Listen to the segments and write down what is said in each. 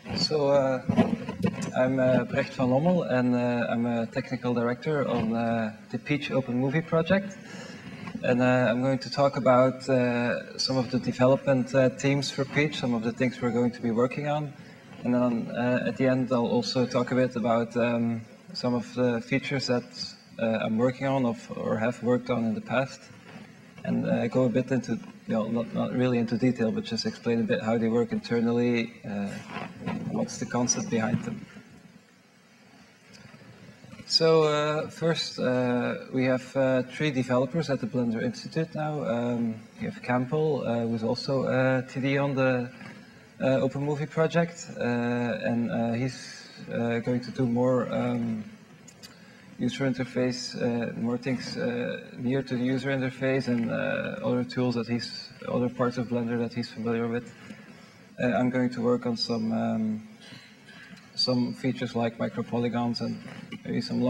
I'm Brecht van Lommel, and I'm a technical director on the Peach Open Movie project. And I'm going to talk about some of the development themes for Peach, some of the things we're going to be working on. And then at the end, I'll also talk a bit about some of the features that I'm working on or have worked on in the past. And go a bit into, not really into detail, but just explain a bit how they work internally, what's the concept behind them. So first, we have 3 developers at the Blender Institute now. We have Campbell, who's also TD on the Open Movie project, and he's going to do more user interface, more things near to the user interface, and other tools that other parts of Blender that he's familiar with. I'm going to work on some features like micropolygons and maybe some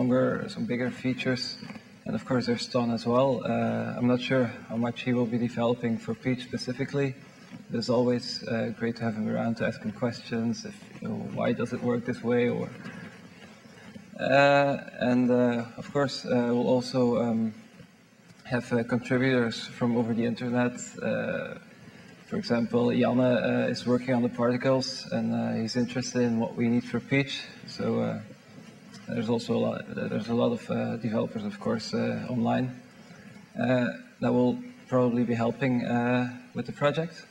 bigger features. And of course there's Stan as well. I'm not sure how much he will be developing for Peach specifically. But it's always great to have him around to ask him questions, why does it work this way, or of course, we'll also have contributors from over the internet. For example, Janne is working on the particles, and he's interested in what we need for Peach. So there's also a lot of developers, of course, online that will probably be helping with the project.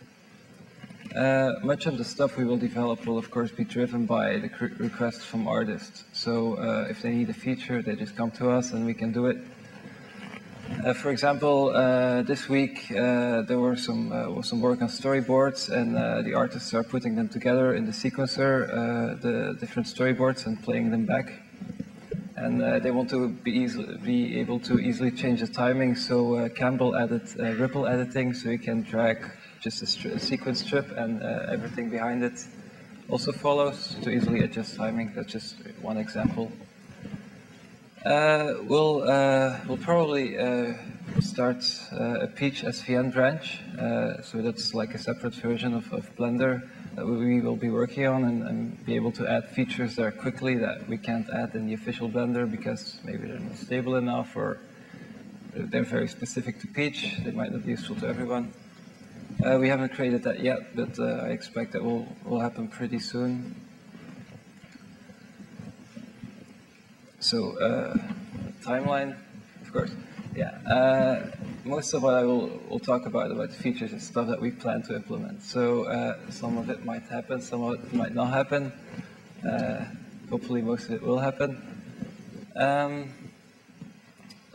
Much of the stuff we will develop will of course be driven by the requests from artists. So if they need a feature, they just come to us and we can do it. For example, this week there was some work on storyboards, and the artists are putting them together in the sequencer, the different storyboards, and playing them back. And they want to be able to easily change the timing, so Campbell added ripple editing, so you can drag just a sequence strip and everything behind it also follows to easily adjust timing. That's just one example. We'll probably start a Peach SVN branch, so that's like a separate version of Blender that we will be working on and be able to add features there quickly that we can't add in the official Blender because maybe they're not stable enough or they're very specific to Peach. They might not be useful to everyone. We haven't created that yet, but I expect that will happen pretty soon. So, timeline, of course. Yeah, most of what I will talk about the features is stuff that we plan to implement. So some of it might happen, some of it might not happen. Hopefully most of it will happen.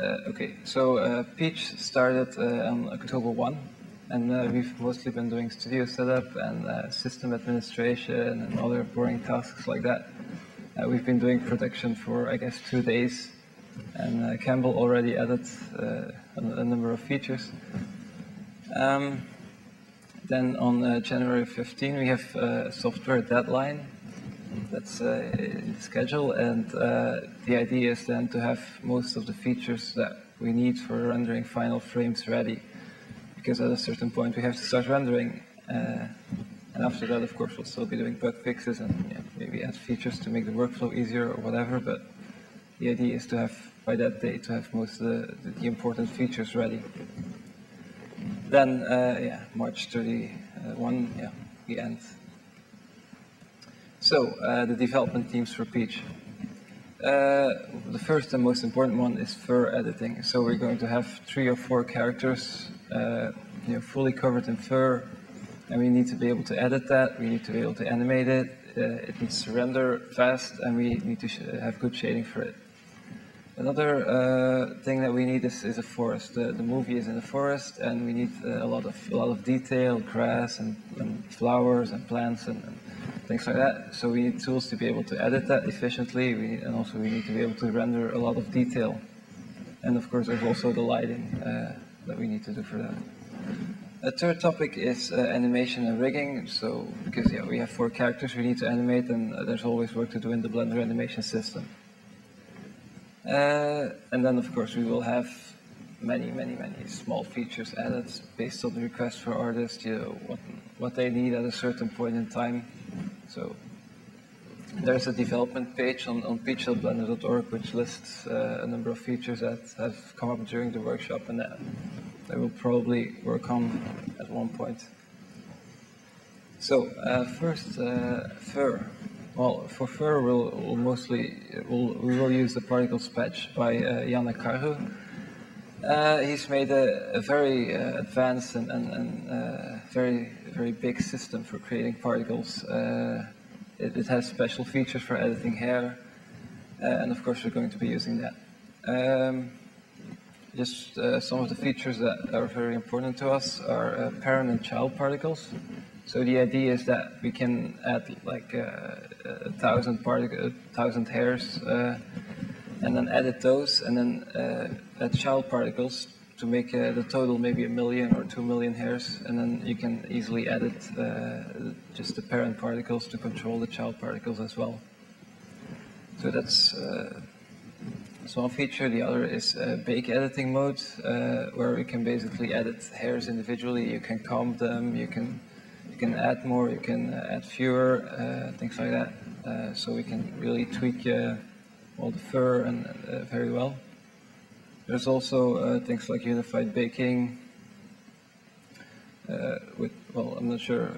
Okay, so Peach started on October 1. And we've mostly been doing studio setup and system administration and other boring tasks like that. We've been doing production for, I guess, 2 days. And Campbell already added a number of features. Then on January 15, we have a software deadline that's in the schedule. And the idea is then to have most of the features that we need for rendering final frames ready. Because at a certain point we have to start rendering, and after that, of course, we'll still be doing bug fixes and maybe add features to make the workflow easier or whatever. But the idea is to have, by that date, to have most of the important features ready. Then, March 31, the end. So the development teams for Peach. The first and most important one is fur editing. So we're going to have 3 or 4 characters fully covered in fur, and we need to be able to edit that, we need to be able to animate it, it needs to render fast, and we need to have good shading for it. Another thing that we need is a forest. The movie is in a forest, and we need a lot of detail, grass and flowers and plants and things like that. So we need tools to be able to edit that efficiently, and also we need to be able to render a lot of detail. And of course, there's also the lighting that we need to do for that. A third topic is animation and rigging. So, because we have 4 characters we need to animate, and there's always work to do in the Blender animation system. And then, of course, we will have many small features added based on the request for artists. What they need at a certain point in time. So, There's a development page on pixelblender.org which lists a number of features that have come up during the workshop and that I will probably work on at one point. So first, fur. Well, for fur, we will use the particles patch by Janne Karhu. He's made a very advanced and very big system for creating particles. It has special features for editing hair, and of course we're going to be using that. Just some of the features that are very important to us are parent and child particles. So the idea is that we can add like 1,000 hairs and then edit those and then add child particles to make the total maybe 1 million or 2 million hairs, and then you can easily edit just the parent particles to control the child particles as well. So that's one feature. The other is bake editing mode, where you can basically edit hairs individually. You can comb them, you can add more, you can add fewer, things like that. So we can really tweak all the fur and very well. There's also things like unified baking. Well, I'm not sure.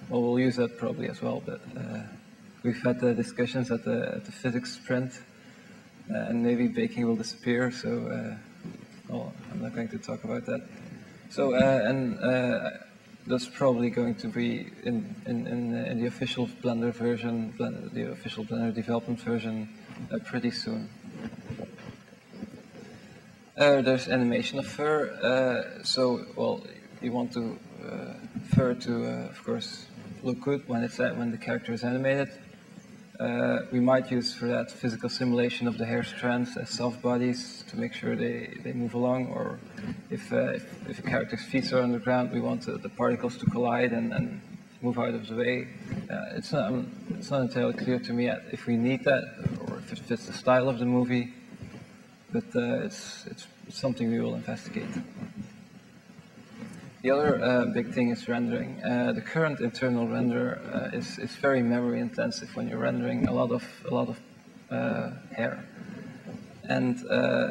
Well, we'll use that probably as well. But we've had discussions at the physics sprint, and maybe baking will disappear. So, well, I'm not going to talk about that. So, that's probably going to be in the official Blender version, the official Blender development version, pretty soon. There's animation of fur. So, well, you want to fur to, of course, look good when the character is animated. We might use for that physical simulation of the hair strands as soft bodies to make sure they move along, or if a character's feet are on the ground, we want the particles to collide and move out of the way. It's not entirely clear to me yet if we need that or if it fits the style of the movie, but it's something we will investigate. The other big thing is rendering. The current internal renderer is very memory intensive when you're rendering a lot of hair, and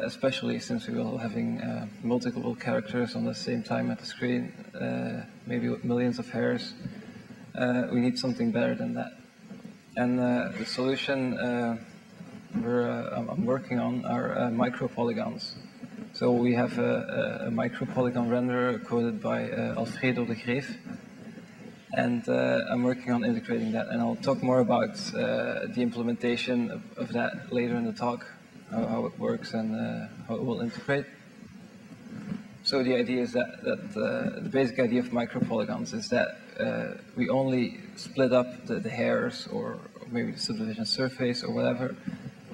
especially since we will having multiple characters on the same time at the screen, maybe with millions of hairs. We need something better than that, and the solution I'm working on are micro polygons. So we have a micro-polygon renderer coded by Alfredo de Greef, and I'm working on integrating that, and I'll talk more about the implementation of that later in the talk, how it works and how it will integrate. So the idea is that the basic idea of micro-polygons is that we only split up the hairs or maybe the subdivision surface or whatever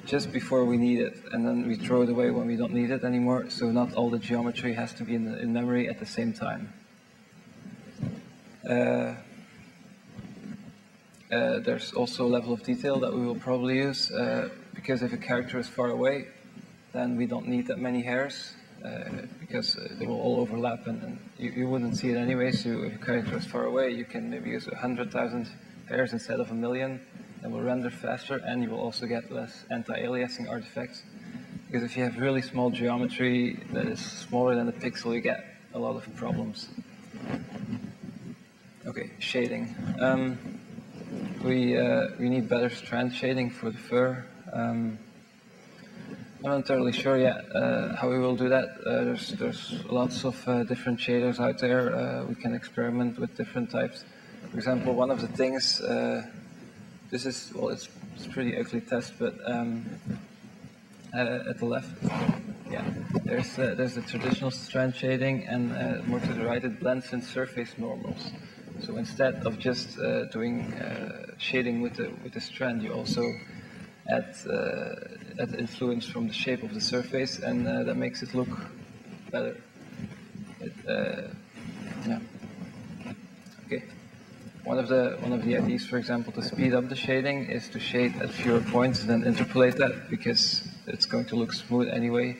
just before we need it, and then we throw it away when we don't need it anymore, so not all the geometry has to be in memory at the same time. There's also a level of detail that we will probably use, because if a character is far away, then we don't need that many hairs, because they will all overlap and you wouldn't see it anyway, so if a character is far away, you can maybe use 100,000 hairs instead of 1 million. It will render faster, and you will also get less anti-aliasing artifacts. Because if you have really small geometry that is smaller than a pixel, you get a lot of problems. Okay, shading. We need better strand shading for the fur. I'm not entirely sure yet how we will do that. There's lots of different shaders out there. We can experiment with different types. For example, one of the things. This is, well, it's pretty ugly test, but at the left, yeah, there's the traditional strand shading, and more to the right, it blends in surface normals. So instead of just doing shading with the strand, you also add influence from the shape of the surface, and that makes it look better. Yeah. Okay. One of the ideas, for example, to speed up the shading is to shade at fewer points and then interpolate that, because it's going to look smooth anyway.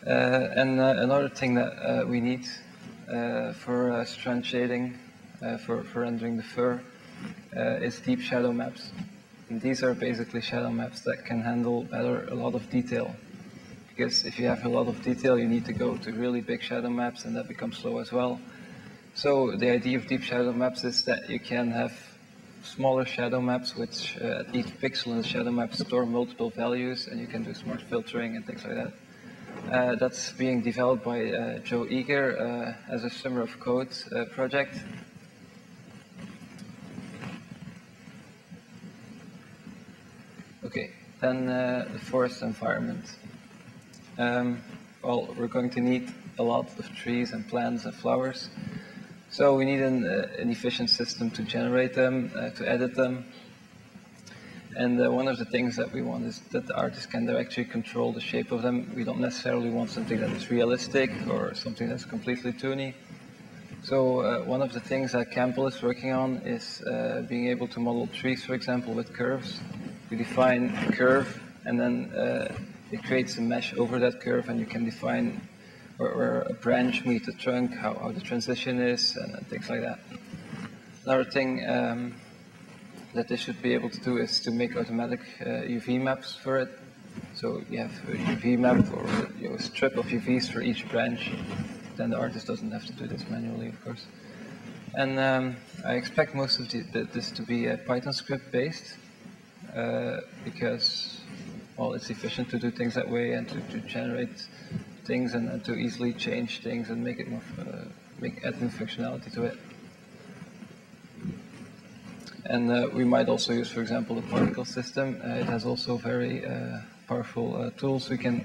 And another thing that we need for strand shading, for rendering the fur, is deep shadow maps. And these are basically shadow maps that can handle better a lot of detail. Because if you have a lot of detail, you need to go to really big shadow maps, and that becomes slow as well. So the idea of deep shadow maps is that you can have smaller shadow maps, which at each pixel in the shadow map store multiple values, and you can do smart filtering and things like that. That's being developed by Joe Eager as a Summer of Code project. Okay, then the forest environment. Well, we're going to need a lot of trees and plants and flowers. So we need an efficient system to generate them, to edit them. And one of the things that we want is that the artist can actually control the shape of them. We don't necessarily want something that is realistic or something that's completely toony. So one of the things that Campbell is working on is being able to model trees, for example, with curves. You define a curve, and then it creates a mesh over that curve, and you can define where a branch meets a trunk, how the transition is, and things like that. Another thing that they should be able to do is to make automatic UV maps for it. So you have a UV map or a strip of UVs for each branch. Then the artist doesn't have to do this manually, of course. And I expect most of this to be Python script based because, well, it's efficient to do things that way and to generate things and to easily change things and make it more, add new functionality to it. And we might also use, for example, the particle system. It has also very powerful tools. You can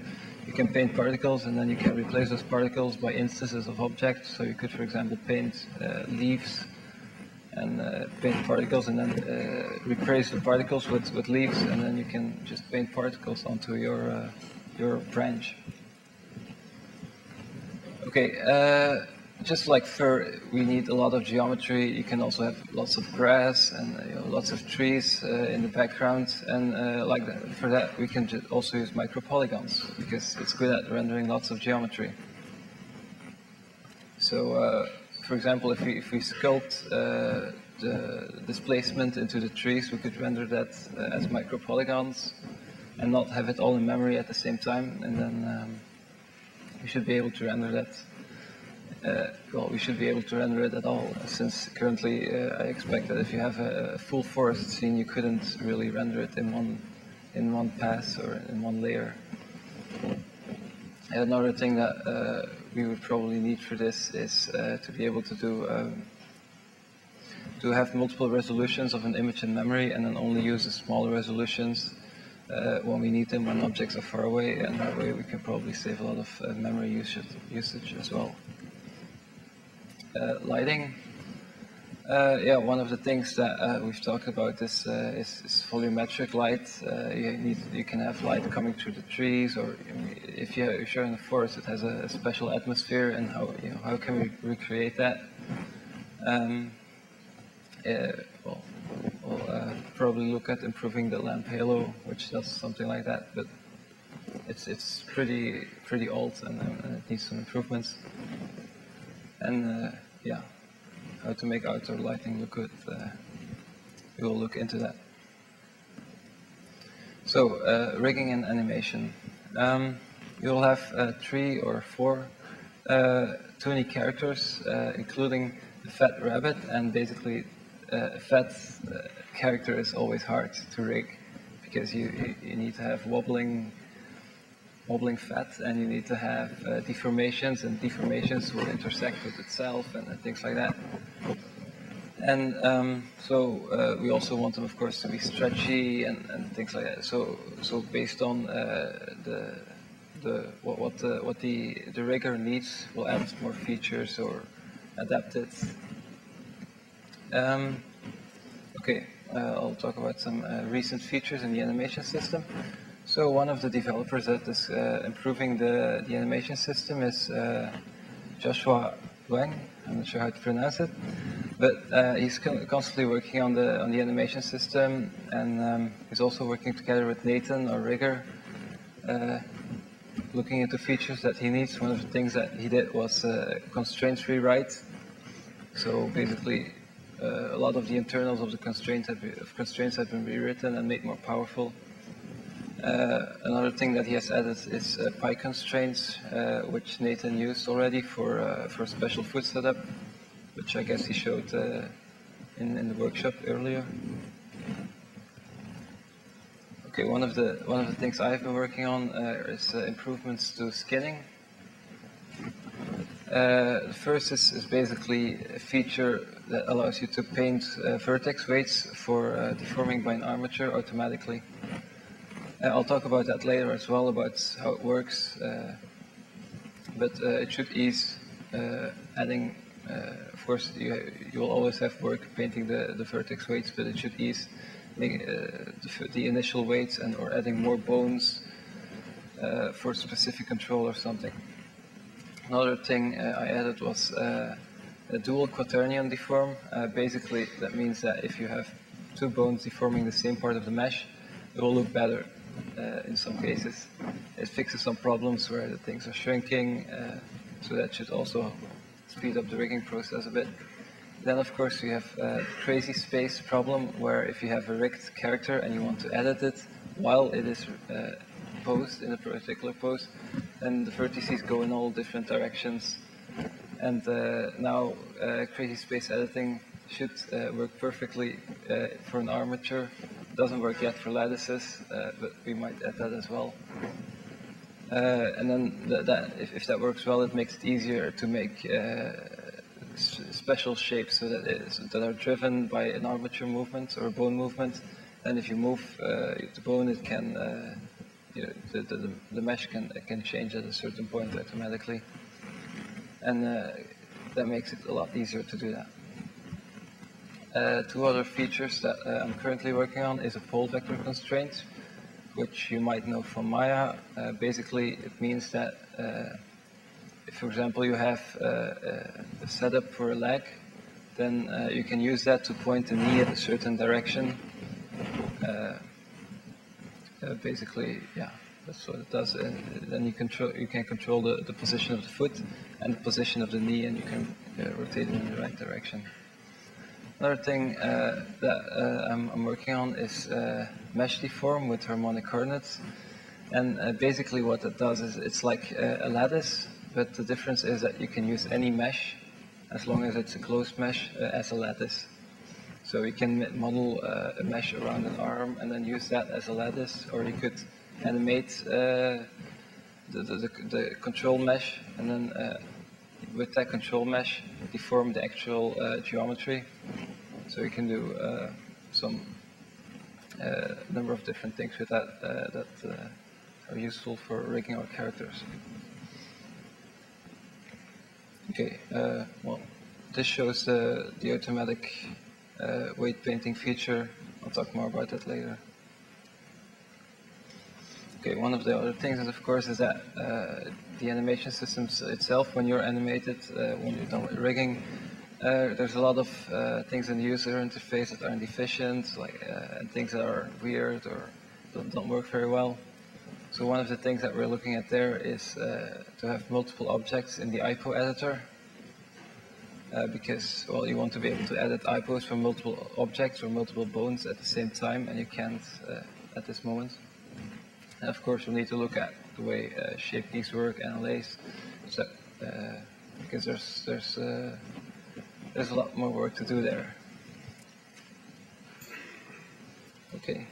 paint particles, and then you can replace those particles by instances of objects. So you could, for example, paint leaves and paint particles, and then replace the particles with leaves, and then you can just paint particles onto your branch. Okay, just like fur, we need a lot of geometry. You can also have lots of grass and lots of trees in the background, and for that we can also use micropolygons because it's good at rendering lots of geometry. So, for example, if we sculpt the displacement into the trees, we could render that as micropolygons and not have it all in memory at the same time, and then we should be able to render that. Well, we should be able to render it at all, since currently I expect that if you have a full forest scene, you couldn't really render it in one pass or in one layer. Another thing that we would probably need for this is to be able to do to have multiple resolutions of an image in memory, and then only use the smaller resolutions when we need them when objects are far away, and that way we can probably save a lot of memory usage as well. Lighting. Yeah, one of the things that we've talked about is volumetric light. You can have light coming through the trees, or if you're in a forest, it has a special atmosphere, and how can we recreate that? We'll probably look at improving the lamp halo, which does something like that, but it's pretty old and it needs some improvements. And yeah, how to make outdoor lighting look good, we will look into that. So rigging and animation. You'll have 3 or 4 toony characters, including the fat rabbit, and basically a fat character is always hard to rig because you need to have wobbling fat, and you need to have deformations, and deformations will intersect with itself and things like that. And so we also want them, of course, to be stretchy and things like that. So based on what the rigger needs, we'll add more features or adapt it. Okay, I'll talk about some recent features in the animation system. So one of the developers that is improving the animation system is Joshua Wang. I'm not sure how to pronounce it, but he's constantly working on the animation system, and he's also working together with Nathan, our rigger, looking into features that he needs. One of the things that he did was constraint rewrite. So basically, a lot of the internals of the constraints have been rewritten and made more powerful. Another thing that he has added is pi constraints, which Nathan used already for special foot setup, which I guess he showed in the workshop earlier. Okay, one of the things I've been working on is improvements to skinning. The first is basically a feature that allows you to paint vertex weights for deforming by an armature automatically. I'll talk about that later as well, about how it works, but it should ease adding, of course you will always have work painting the vertex weights, but it should ease the initial weights and or adding more bones for a specific control or something. Another thing I added was a dual quaternion deform. Basically that means that if you have two bones deforming the same part of the mesh, it will look better in some cases. It fixes some problems where the things are shrinking, so that should also speed up the rigging process a bit. Then of course you have the crazy space problem, where if you have a rigged character and you want to edit it while it is posed in a particular pose, then the vertices go in all different directions. And now crazy space editing should work perfectly for an armature. It doesn't work yet for lattices, but we might add that as well. And then if that works well, it makes it easier to make special shapes that are driven by an armature movement or a bone movement. And if you move the bone, it can the mesh can change at a certain point automatically, and that makes it a lot easier to do that. Two other features that I'm currently working on is a pole vector constraint, which you might know from Maya. Basically, it means that if, for example, you have a setup for a leg, then you can use that to point the knee at a certain direction. Basically, yeah, that's what it does. Then you can control the position of the foot and the position of the knee, and you can rotate it in the right direction. Another thing that I'm working on is mesh deform with harmonic coordinates. And basically what it does is it's like a lattice, but the difference is that you can use any mesh as long as it's a closed mesh as a lattice. So you can model a mesh around an arm and then use that as a lattice, or you could animate the control mesh and then with that control mesh deform the actual geometry. So you can do some number of different things with that that are useful for rigging our characters. Okay, well, this shows the automatic weight painting feature. I'll talk more about that later. Okay, one of the other things is, of course, is that the animation systems itself, when you're animated, when you're done with rigging, there's a lot of things in the user interface that are inefficient, like and things that are weird or don't work very well. So one of the things that we're looking at there is to have multiple objects in the IPO editor, because, well, you want to be able to edit IPOs from multiple objects or multiple bones at the same time, and you can't at this moment. And of course, we need to look at the way shape keys work, analyze, so, because there's a lot more work to do there. Okay.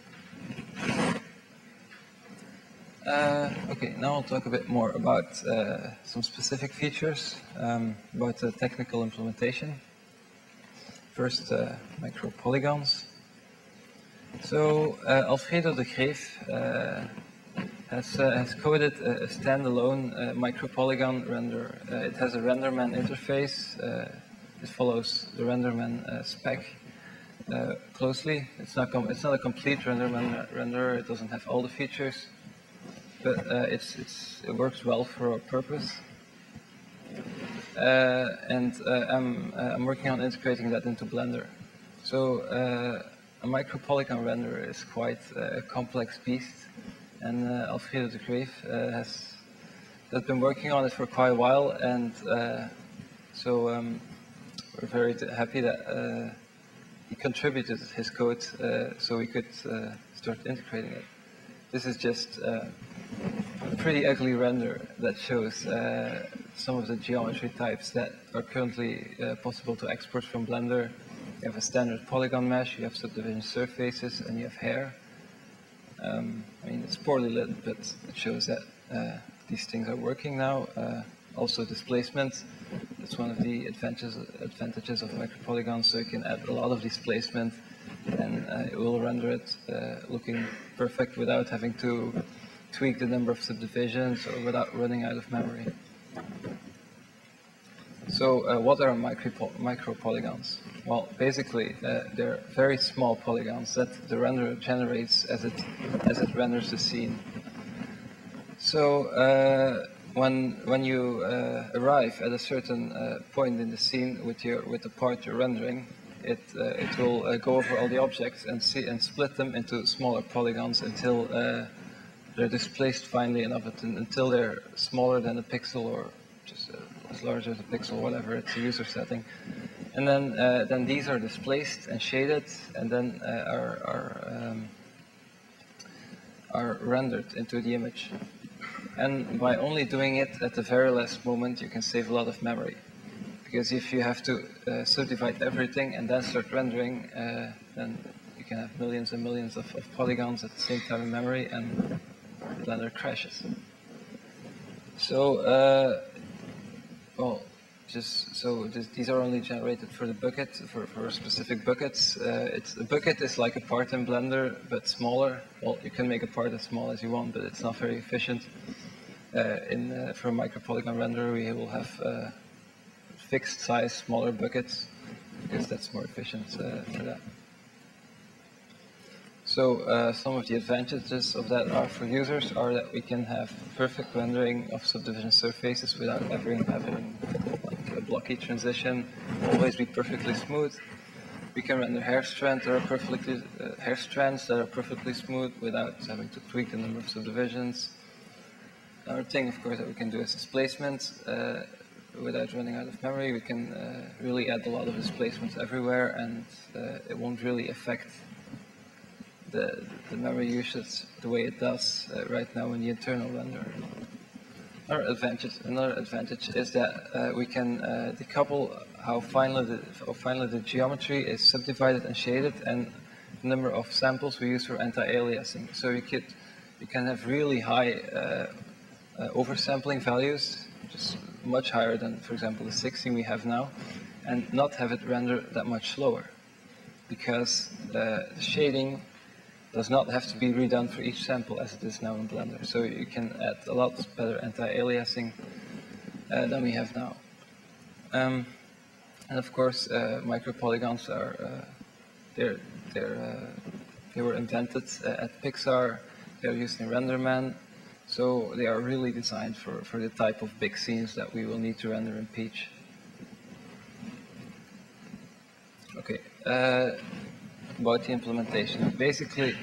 Okay, now I'll talk a bit more about some specific features, about the technical implementation. First, micropolygons. So, Alfredo de Greef has coded a standalone micropolygon render. It has a RenderMan interface. It follows the RenderMan spec closely. It's not a complete RenderMan renderer. It doesn't have all the features, but it works well for our purpose. And I'm working on integrating that into Blender. So a micropolygon renderer is quite a complex beast, and Alfredo de Greef has been working on it for quite a while, and so we're very happy that he contributed his code so we could start integrating it. This is just a pretty ugly render that shows some of the geometry types that are currently possible to export from Blender. You have a standard polygon mesh, you have subdivision surfaces, and you have hair. I mean, it's poorly lit, but it shows that these things are working now. Also displacement, that's one of the advantages of micropolygons, so you can add a lot of displacement and it will render it looking perfect without having to tweak the number of subdivisions or without running out of memory. So what are micropolygons? Well, basically they're very small polygons that the renderer generates as it renders the scene. So when you arrive at a certain point in the scene with the part you're rendering, it will go over all the objects and split them into smaller polygons until they're displaced finely enough until they're smaller than a pixel or just as large as a pixel, whatever, it's a user setting. And then these are displaced and shaded, and then are rendered into the image. And by only doing it at the very last moment, you can save a lot of memory. Because if you have to subdivide everything and then start rendering, then you can have millions and millions of polygons at the same time in memory, and Blender crashes. So, these are only generated for the bucket, for specific buckets. A bucket is like a part in Blender, but smaller. Well, you can make a part as small as you want, but it's not very efficient. For a micropolygon renderer, we will have fixed size, smaller buckets, because that's more efficient for that. So some of the advantages of that are for users are that we can have perfect rendering of subdivision surfaces without ever having like a blocky transition, always be perfectly smooth. We can render hair strands that are perfectly smooth without having to tweak the number of subdivisions. Another thing, of course, that we can do is displacement. Without running out of memory, we can really add a lot of displacements everywhere, and it won't really affect the memory usage the way it does right now in the internal renderer. Another advantage is that we can decouple how finely the geometry is subdivided and shaded, and the number of samples we use for anti-aliasing. So you can have really high oversampling values, just much higher than, for example, the 16 we have now, and not have it render that much slower, because the shading does not have to be redone for each sample as it is now in Blender. So you can add a lot better anti-aliasing than we have now. And of course, micropolygons are they were invented at Pixar. They're used in RenderMan. So they are really designed for the type of big scenes that we will need to render in Peach. Okay, about the implementation. Basically,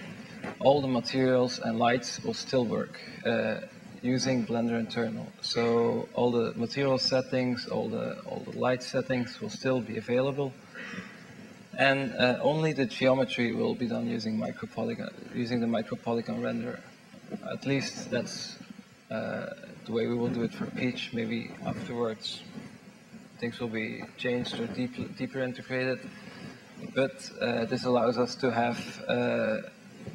all the materials and lights will still work using Blender Internal. So all the material settings, all the light settings will still be available. And only the geometry will be done using the micropollygon renderer. At least that's the way we will do it for Peach. Maybe afterwards things will be changed or deeper integrated. But this allows us to have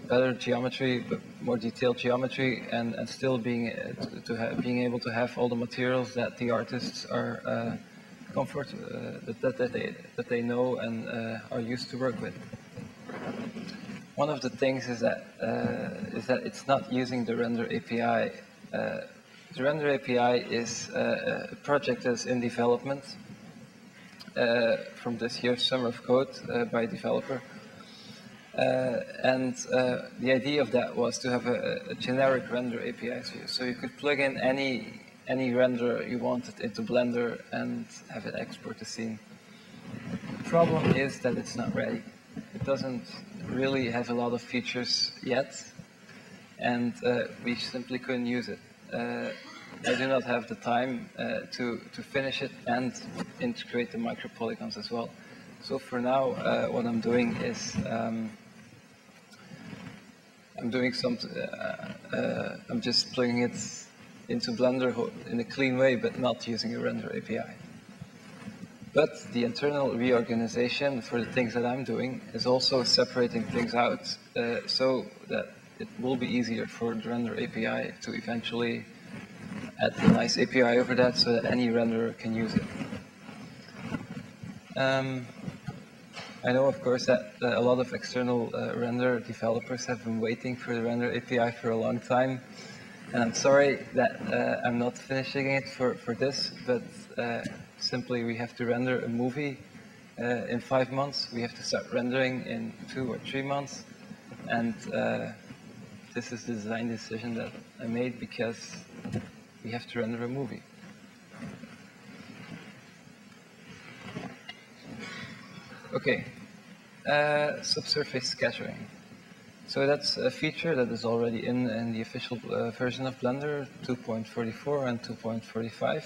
better geometry, but more detailed geometry, and still being able to have all the materials that the artists are that they know and are used to work with. One of the things is that it's not using the Render API. The Render API is a project that's in development from this year's Summer of Code by a developer. And the idea of that was to have a generic Render API, so you could plug in any renderer you wanted into Blender and have it export the scene. The problem is that it's not ready. It doesn't really have a lot of features yet, and we simply couldn't use it. I do not have the time to finish it and integrate the micropolygons as well. So for now, what I'm doing is I'm just plugging it into Blender in a clean way, but not using a render API. But the internal reorganization for the things that I'm doing is also separating things out so that it will be easier for the render API to eventually add a nice API over that so that any renderer can use it. I know, of course, that a lot of external render developers have been waiting for the render API for a long time. And I'm sorry that I'm not finishing it for this, but simply we have to render a movie in 5 months. We have to start rendering in 2 or 3 months. And this is the design decision that I made because we have to render a movie. Okay, subsurface scattering. So that's a feature that is already in the official version of Blender 2.44 and 2.45.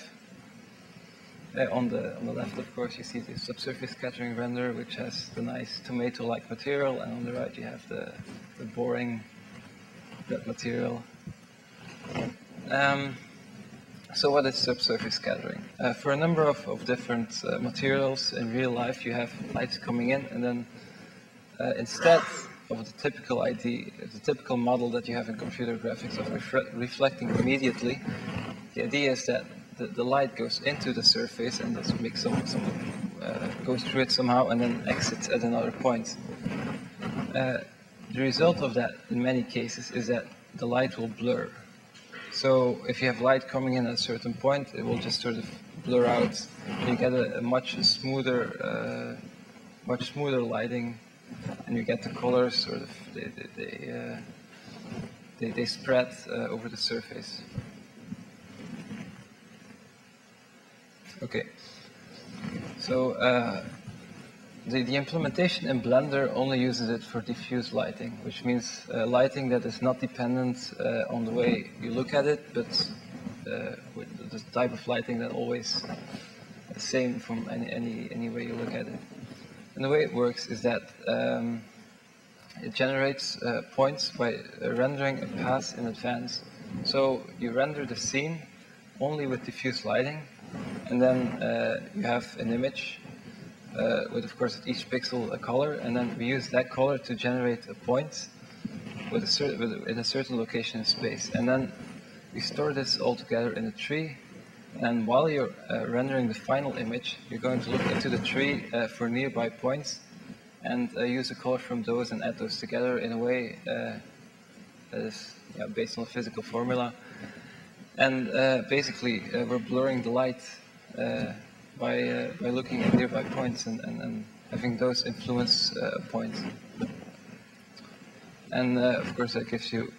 On the left, of course, you see the subsurface scattering render, which has the nice tomato-like material, and on the right you have the boring red material. So what is subsurface scattering? For a number of different materials in real life, you have light coming in, and then instead of the typical model that you have in computer graphics of reflecting immediately, the idea is that the light goes into the surface and just makes goes through it somehow and then exits at another point. The result of that, in many cases, is that the light will blur. So if you have light coming in at a certain point, it will just sort of blur out. You get a much smoother lighting, and you get the colors sort of they spread over the surface. Okay, so the implementation in Blender only uses it for diffuse lighting, which means lighting that is not dependent on the way you look at it, but with the type of lighting that always the same from any way you look at it. And the way it works is that it generates points by rendering a path in advance. So you render the scene only with diffuse lighting, and then you have an image with, of course, at each pixel a color, and then we use that color to generate a point in a certain location in space. And then we store this all together in a tree, and while you're rendering the final image, you're going to look into the tree for nearby points and use a color from those and add those together in a way that is based on a physical formula. And basically, we're blurring the light by looking at nearby points and having those influence a point. And of course, that gives you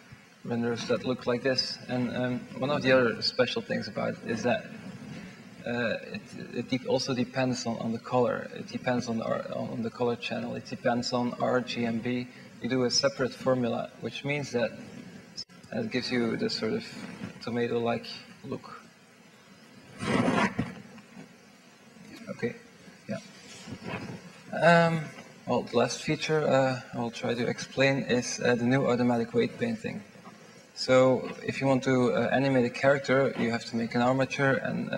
renders that look like this. And one of the other special things about it is that it also depends on the color. It depends on the color channel. It depends on RGB. You do a separate formula, which means that it gives you this sort of tomato-like look. Okay, yeah. Well, the last feature I will try to explain is the new automatic weight painting. So if you want to animate a character, you have to make an armature and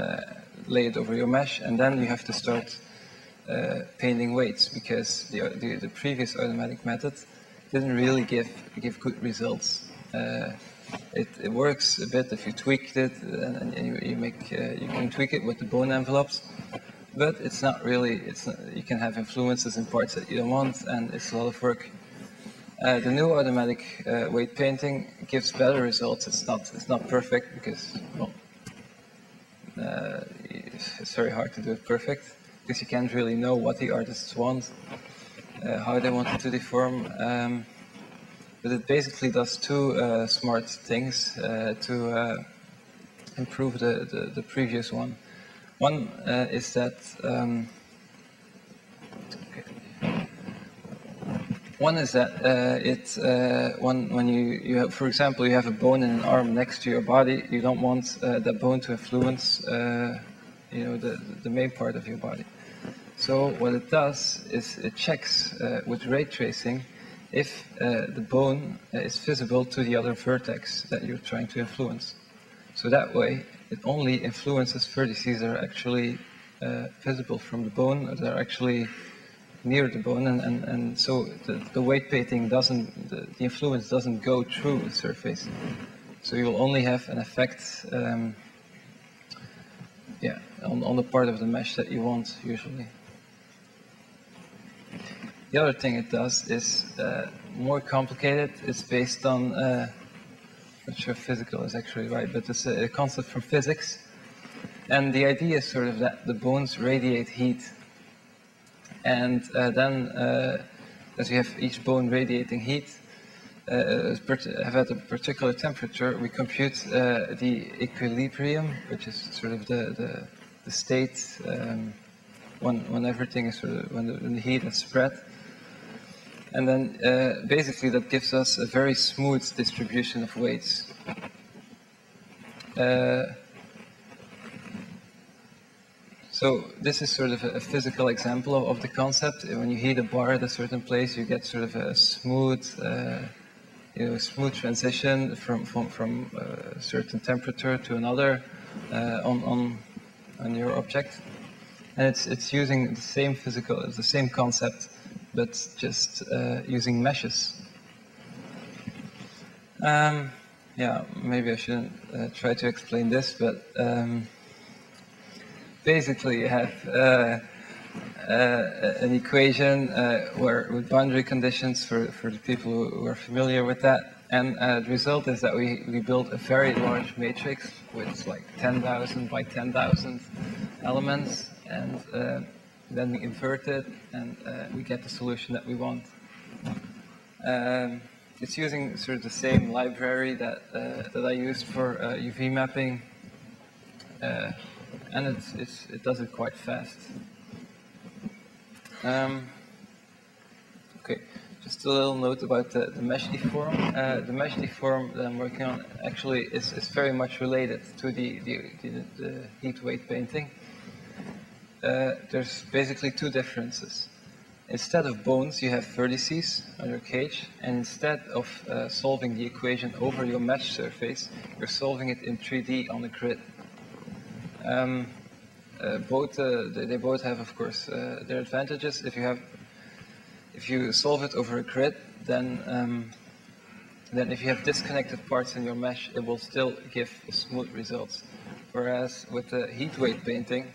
lay it over your mesh, and then you have to start painting weights, because the previous automatic method didn't really give good results. It works a bit if you tweaked it, and you can tweak it with the bone envelopes, but it's not really. You can have influences in parts that you don't want, and it's a lot of work. The new automatic weight painting gives better results. It's not perfect because, well, it's very hard to do it perfect because you can't really know what the artists want, how they want it to deform. But it basically does two smart things to improve the previous one. One is that when you have, for example, you have a bone in an arm next to your body, you don't want that bone to influence the main part of your body. So what it does is it checks with ray tracing if the bone is visible to the other vertex that you're trying to influence. So that way, it only influences vertices that are actually visible from the bone, or that are actually near the bone, and so the weight painting doesn't, the influence doesn't go through the surface. So you will only have an effect on the part of the mesh that you want, usually. The other thing it does is more complicated. It's based on, not sure if physical is actually right, but it's a concept from physics. And the idea is sort of that the bones radiate heat. And then, as you have each bone radiating heat, have at a particular temperature, we compute the equilibrium, which is sort of the state when everything is sort of, when the heat is spread. And then basically that gives us a very smooth distribution of weights. So this is sort of a physical example of the concept. When you heat a bar at a certain place, you get sort of a smooth, smooth transition from a certain temperature to another on your object. And it's using the same concept, but just using meshes. Yeah, maybe I shouldn't try to explain this, but basically you have an equation with boundary conditions for the people who are familiar with that. And the result is that we build a very large matrix with like 10,000 by 10,000 elements, and then we invert it, and we get the solution that we want. It's using sort of the same library that I used for UV mapping, and it does it quite fast. Okay, just a little note about the mesh deform. The mesh deform that I'm working on actually is very much related to the heat weight painting. There's basically two differences. Instead of bones, you have vertices on your cage, and instead of solving the equation over your mesh surface, you're solving it in 3D on a grid. They both have, of course, their advantages. If you solve it over a grid, then if you have disconnected parts in your mesh, it will still give smooth results. Whereas with the heat weight painting,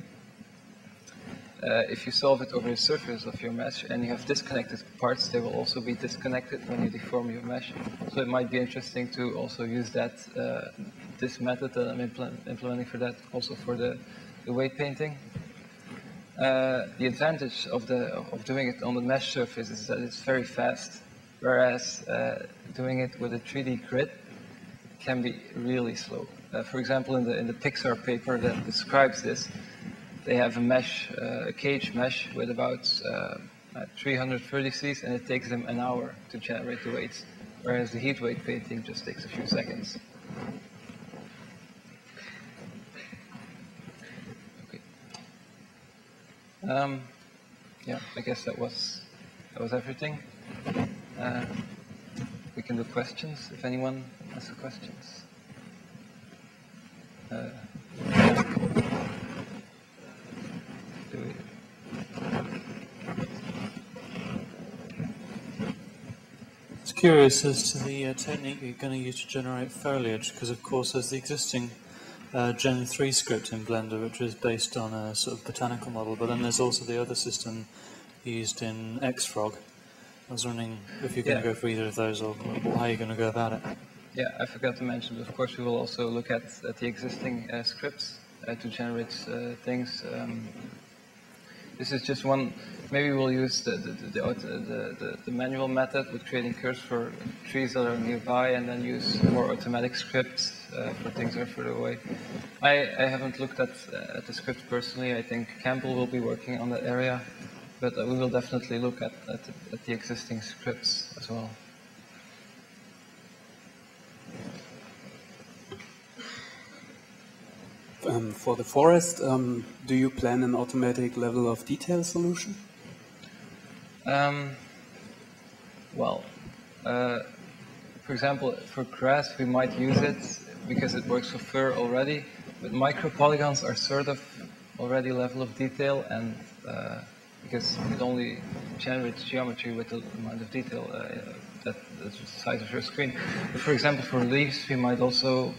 if you solve it over the surface of your mesh and you have disconnected parts, they will also be disconnected when you deform your mesh. So it might be interesting to also use this method that I'm implementing for that, also for the weight painting. The advantage of doing it on the mesh surface is that it's very fast, whereas doing it with a 3D grid can be really slow. For example, in the Pixar paper that describes this, they have a cage mesh with about 300 vertices, and it takes them an hour to generate the weights, whereas the heat weight painting just takes a few seconds. Okay. Yeah, I guess that was everything. We can do questions if anyone has questions. I was curious as to the technique you're going to use to generate foliage, because of course there's the existing Gen 3 script in Blender, which is based on a sort of botanical model, but then there's also the other system used in Xfrog. I was wondering if you're going to go for either of those, or how you're going to go about it. Yeah, I forgot to mention, but of course we will also look at the existing scripts to generate things. This is just one. Maybe we'll use the manual method with creating curves for trees that are nearby, and then use more automatic scripts for things that are further away. I haven't looked at the script personally. I think Campbell will be working on that area, but we will definitely look at the existing scripts as well. For the forest, do you plan an automatic level of detail solution? Well, for example, for grass we might use it because it works for fur already, but micropolygons are sort of already level of detail, and because it only generates geometry with the amount of detail that's the size of your screen. But for example, for leaves we might also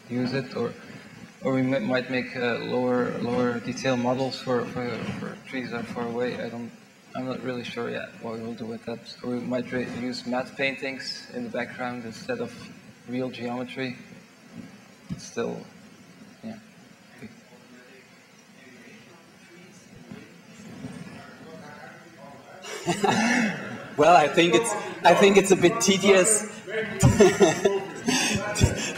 use it, or we might make lower detail models for trees that are far away. I'm not really sure yet what we will do with that. Or we might use matte paintings in the background instead of real geometry. It's still, yeah. Well, I think it's a bit tedious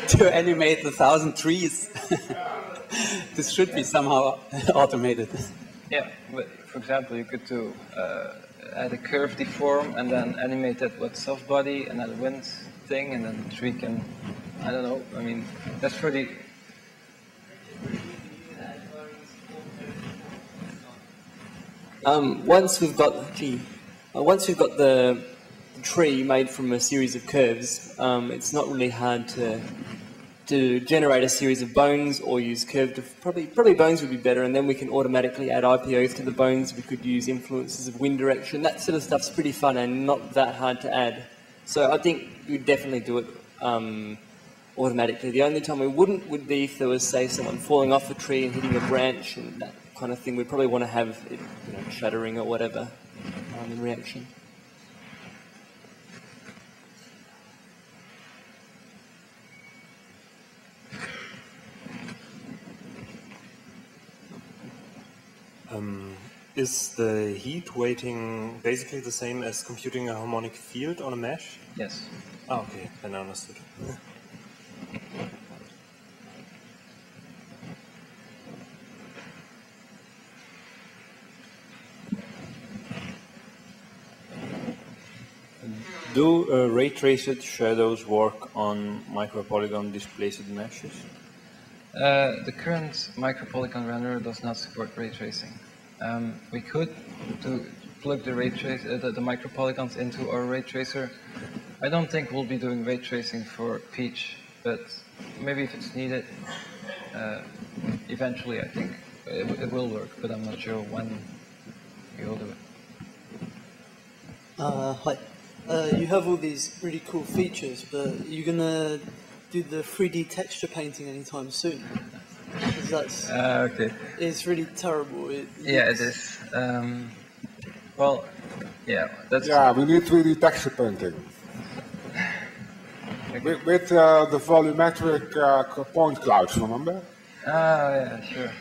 to animate 1,000 trees. This should be somehow automated. Yeah, but for example, you could do add a curve deform and then animate that with soft body and add a wind thing, and then the tree can, I don't know. I mean, that's pretty. Once we've got the tree made from a series of curves, it's not really hard to generate a series of bones or use curved. Probably bones would be better, and then we can automatically add IPOs to the bones. We could use influences of wind direction. That sort of stuff's pretty fun and not that hard to add. So I think we'd definitely do it automatically. The only time we wouldn't would be if there was, say, someone falling off a tree and hitting a branch and that kind of thing. We'd probably want to have it, shuddering or whatever in reaction. Is the heat weighting basically the same as computing a harmonic field on a mesh? Yes. Oh, okay, then I understood. Do ray-traced shadows work on micropolygon displaced meshes? The current micropolygon renderer does not support ray tracing. We could plug the the micropolygons into our ray tracer. I don't think we'll be doing ray tracing for Peach, but maybe if it's needed, eventually I think it will work, but I'm not sure when we will do it. Hi. You have all these really cool features, but you're gonna do the 3D texture painting anytime soon? That's Okay. it's really terrible. Yeah, it is. Well, yeah, that's. Yeah, we need 3D texture painting. With the volumetric point clouds, remember? Oh, yeah, sure.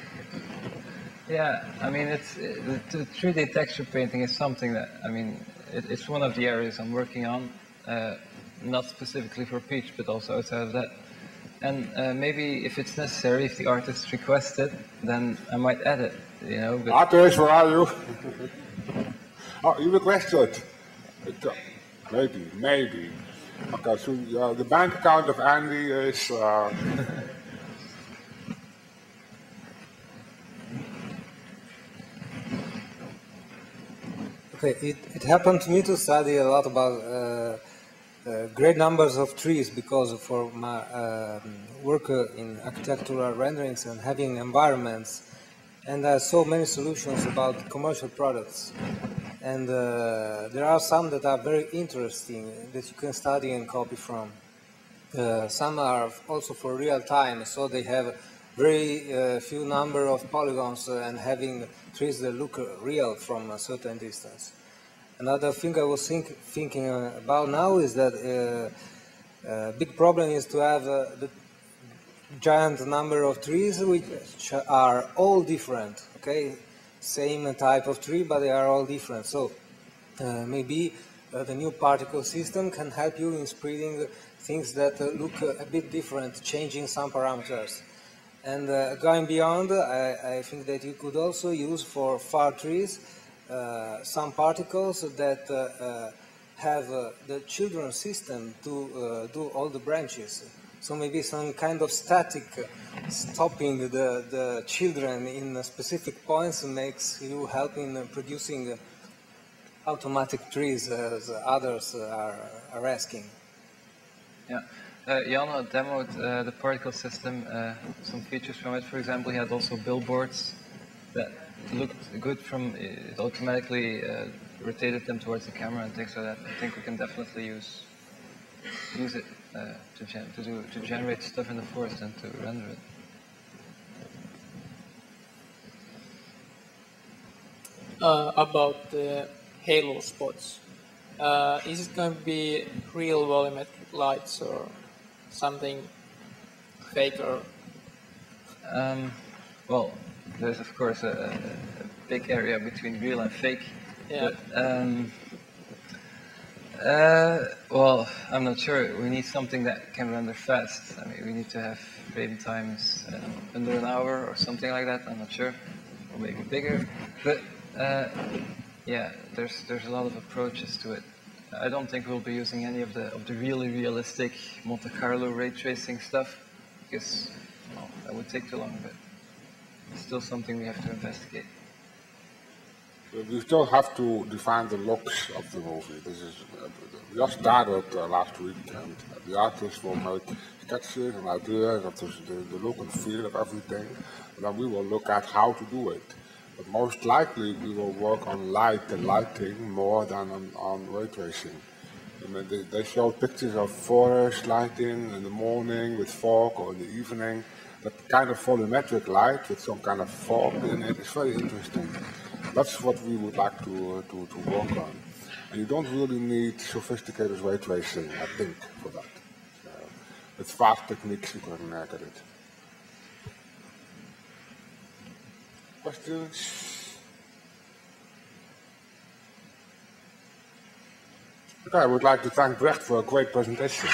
Yeah, I mean, the 3D texture painting is something that, I mean, it's one of the areas I'm working on, not specifically for Peach, but also outside of that. And maybe if it's necessary, if the artist requests it, then I might add it, But Artist, where are you? Oh, you requested. Maybe. Okay, so the bank account of Andy is... Okay, it happened to me to study a lot about great numbers of trees because for my work in architectural renderings and having environments, and I saw many solutions about commercial products. And there are some that are very interesting that you can study and copy from. Some are also for real time, so they have very few number of polygons and having trees that look real from a certain distance. Another thing I was thinking about now is that a big problem is to have the giant number of trees which are all different, okay? Same type of tree, but they are all different. So maybe the new particle system can help you in spreading things that look a bit different, changing some parameters. And going beyond, I think that you could also use for far trees some particles that have the children system to do all the branches. So maybe some kind of static stopping the children in specific points makes you help in producing automatic trees as others are asking. Yeah. Janne demoed the particle system, some features from it. For example, he had also billboards that looked good from, it automatically rotated them towards the camera and things like that. I think we can definitely use it to generate stuff in the forest and to render it. About the halo spots, is it going to be real volumetric lights or something faker? Well, there's of course a big area between real and fake. Yeah. But, well, I'm not sure. We need something that can render fast. I mean, we need to have frame times under an hour or something like that. I'm not sure, or maybe bigger. But yeah, there's a lot of approaches to it. I don't think we'll be using any of the really realistic Monte Carlo ray tracing stuff because well, that would take too long. But it's still something we have to investigate. We still have to define the looks of the movie. This is we just started last week, and the artists will make sketches and ideas of the look and feel of everything. And then we will look at how to do it. But most likely we will work on light and lighting more than on ray tracing. I mean, they show pictures of forest lighting in the morning with fog or in the evening. That kind of volumetric light with some kind of fog in it is very interesting. That's what we would like to work on. And you don't really need sophisticated ray tracing, I think, for that. With fast techniques you can get it. Questions? Okay, I would like to thank Brecht for a great presentation.